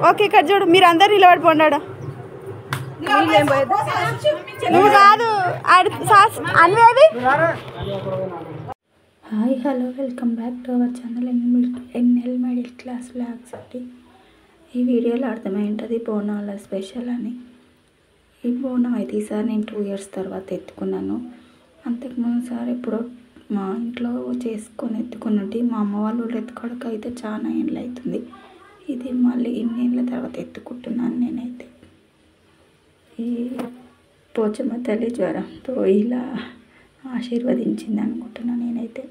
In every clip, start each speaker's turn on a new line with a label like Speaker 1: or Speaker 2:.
Speaker 1: Okay ఇక్కడ చూడు మీరు అందరు నిలబడిపోండాడు నువ్వు కాదు అన్వేది.
Speaker 2: Hi hello welcome back to our channel NL middle class vlogs అండి. ఈ వీడియోలో అర్థమై ఉంటుంది బోనాల స్పెషల్ అని. ఈ బోనం అయితే ఈసారి నేను 2 years తర్వాత ఎత్తుకున్నాను. అంతకుముందు సార్ ఎప్పుడో మా ఇంట్లో చేసుకొని ఎత్తుకున్నట్టు మా అమ్మ వాళ్ళు ఎత్తుకోవడానికి అయితే చాలా ఏళ్ళు అవుతుంది. ఇది మళ్ళీ ఇన్ని ఏళ్ళ తర్వాత ఎత్తుకుంటున్నాను నేనైతే. ఈ పోచమ్మ తల్లి జ్వరంతో ఇలా ఆశీర్వదించింది అనుకుంటున్నాను నేనైతే.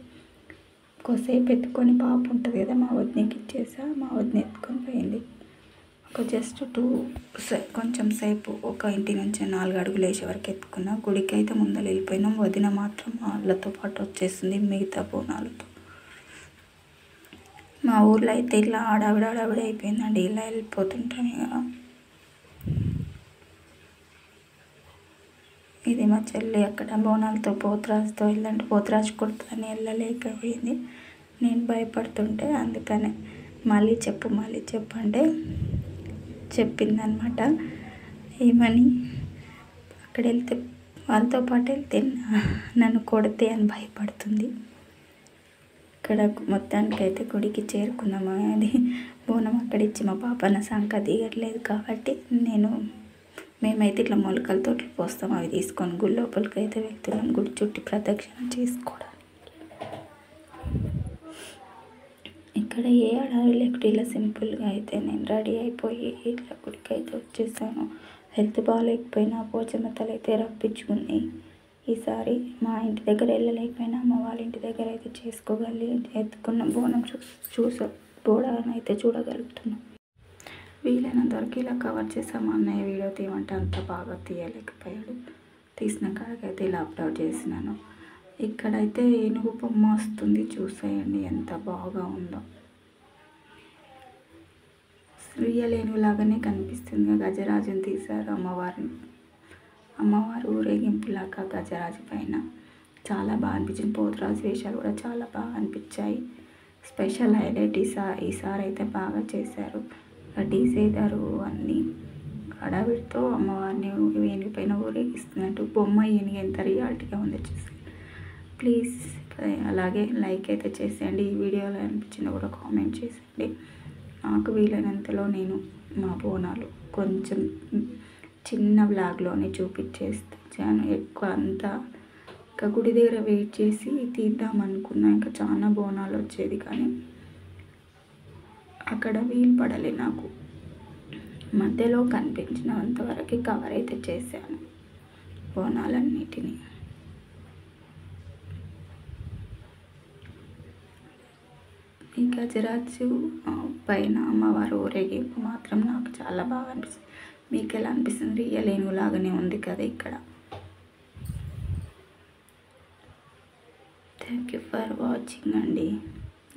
Speaker 2: కొద్దిసేపు ఎత్తుకొని పాప ఉంటుంది కదా మా వదినకి ఇచ్చేసా. మా వదిన ఎత్తుకొని పోయింది. ఒక జస్ట్ కొంచెం సేపు ఒక ఇంటి నుంచి 4 అడుగులు వేసే వరకు ఎత్తుకున్నా. గుడికి అయితే ముందర వెళ్ళిపోయినాం. వదిన మాత్రం వాళ్ళతో పాటు వచ్చేసింది మిగతా బోనాలతో. మా ఊర్లో అయితే ఇలా ఆడావిడ అయిపోయిందండి. ఇలా వెళ్ళిపోతుంటాను ఇక. ఇది మా చెల్లి అక్కడ బోనాలతో పోతురాజుతో వెళ్ళంటే పోతురాజు కొడుతుందని వెళ్ళలేకపోయింది. నేను భయపడుతుంటే అందుకనే మళ్ళీ చెప్పు అంటే చెప్పిందనమాట. ఏమని అక్కడ వెళ్తే వాళ్ళతో పాటు వెళ్తే నన్ను కొడితే అని భయపడుతుంది. ఇక్కడ మొత్తానికి అయితే గుడికి చేరుకున్నాము. అది బోనం అక్కడ ఇచ్చి మా పాప నా సంక దిగట్లేదు కాబట్టి మేమైతే ఇట్లా మొలకలతో ఇట్లా పోస్తాం. అవి తీసుకొని గుడి లోపలికి అయితే వెళ్తున్నాం. గుడి చుట్టూ ప్రదక్షిణ చేసుకోవడానికి. ఇక్కడ ఏ అడవి లేకుండా ఇలా సింపుల్గా అయితే నేను రెడీ అయిపోయి ఇట్లా గుడికి అయితే వచ్చేసాను. హెల్త్ బాగాలేకపోయినా పోచమ్మ తల్లి అయితే రప్పించుకుంది. ఈసారి మా ఇంటి దగ్గర వెళ్ళలేకపోయినా అమ్మ వాళ్ళ ఇంటి దగ్గర అయితే ఎత్తుకున్న బోనం అయితే చూడగలుగుతున్నాం. వీలైనంత వరకు ఇలా కవర్ చేసాము. అన్నయ్య వీడియో తీయమంటే అంత బాగా తీయలేకపోయాడు. తీసిన కాడికైతే ఇలా అప్లోడ్ చేసినాను. ఇక్కడైతే ఏనుగు బొమ్మ వస్తుంది చూసేయండి ఎంత బాగా ఉందో. రియల్ ఏనుగులాగానే కనిపిస్తుంది. గజరాజుని తీశారు అమ్మవారు ఊరేగింపులాగా గజరాజు పైన. చాలా బాగా అనిపించింది. పోతురాజు వేషాలు కూడా చాలా బాగా అనిపించాయి. స్పెషల్ హైలైట్ ఈసారి అయితే బాగా చేశారు. డీజేదారు అన్నీ హడావిడితో అమ్మవారిని ఏనుగు పైన ఊరేగిస్తున్నట్టు బొమ్మ ఏనుగు ఎంత రియాలిటీగా ఉందో చూసి ప్లీజ్ అలాగే లైక్ అయితే చేసేయండి. ఈ వీడియోలో అనిపించింది కూడా కామెంట్ చేసేయండి. నాకు వీలైనంతలో నేను మా బోనాలు కొంచెం చిన్న వ్లాగ్లోనే చూపించేస్తాను. ఎక్కువ అంతా ఇంకా గుడి దగ్గర వెయిట్ చేసి తీద్దామనుకున్నా. ఇంకా చాలా బోనాలు వచ్చేది కానీ అక్కడ వీలు పడలే నాకు. మధ్యలో కనిపించినంతవరకు కవర్ అయితే చేశాను బోనాలన్నిటినీ. ఈ గజరాజు పైన అమ్మవారు ఊరేగింపు మాత్రం నాకు చాలా బాగా అనిపిస్తుంది. మీకు ఎలా అనిపిస్తుంది? రియల్ ఏనుగులాగానే ఉంది కదా ఇక్కడ. థ్యాంక్ యూ ఫర్ వాచింగ్ అండి.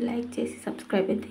Speaker 2: లైక్ చేసి సబ్స్క్రైబ్ అయితే